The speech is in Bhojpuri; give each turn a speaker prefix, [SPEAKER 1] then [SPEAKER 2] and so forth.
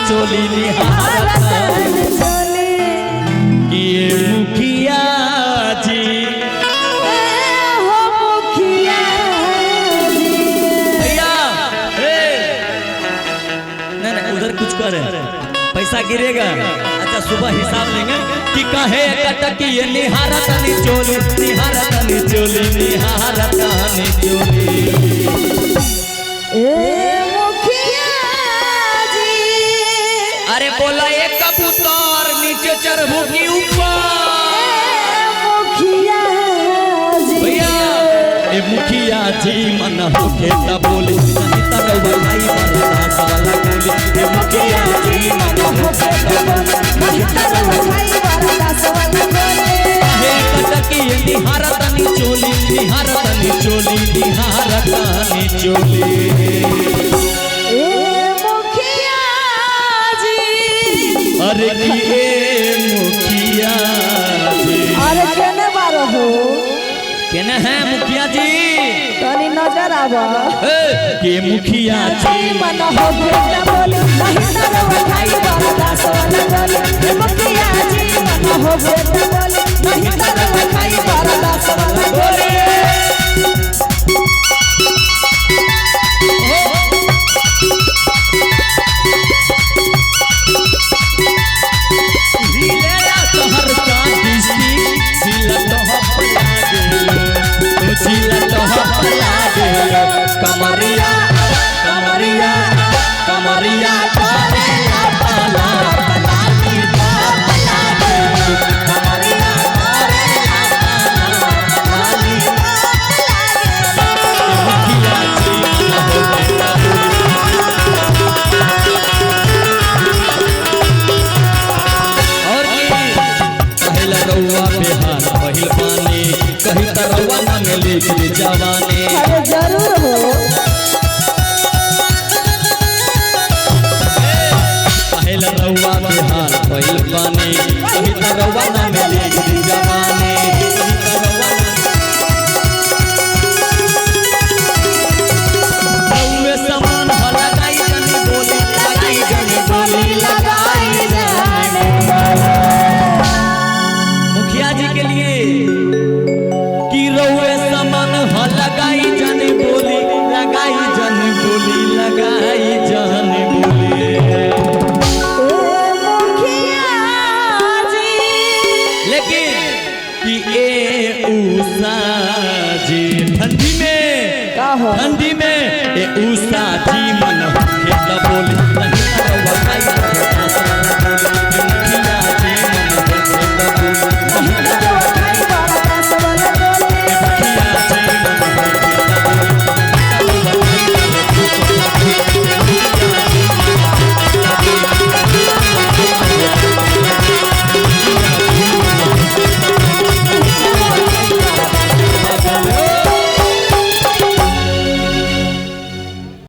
[SPEAKER 1] चोली निहारतानी ये मुखिया जी कुछ करे पैसा गिरेगा। अच्छा सुबह हिसाब लेंगे कि कहे कटकी ये निहारतानी चोली निहारतानी चोली निहारतानी चोली अरे बोला एक कबूतर नीचे चढ़ू की ऊपर भैया ए मुखिया जी मन होके त बोली नहीं त रउआ भाई बरदास वाला बोली ए मुखिया जी मन होके त बोली नहीं त रउआ भाई बरदास वाला बोली हे कटकी निहारतानी चोली निहारतानी चोली निहारतानी चोली ए मुखिया जी अरे की ए मुखिया जी
[SPEAKER 2] अरे केने बारो हो
[SPEAKER 1] केने है मुखिया जी
[SPEAKER 2] तनी नजर आवा
[SPEAKER 1] के मुखिया जी
[SPEAKER 2] मन हो बेटा बोली नहीं त रउआ भाई बरदास वाला बोली हे मुखिया जी मन हो बेटा बोली नहीं त रउआ भाई बरदास वाला बोली
[SPEAKER 1] कमरिया कमरिया कमरिया करेला पाला पलानी पाला कमरिया करेला पाला पलानी मुखिया जी और पहला रउआ बिहार पहिल पानी कहीं त रउआ नाम लिख दे जवानी
[SPEAKER 2] अरे जरूर हो
[SPEAKER 1] पहला रउआ बिहार पहिल पानी कहीं त रउआ नाम लिख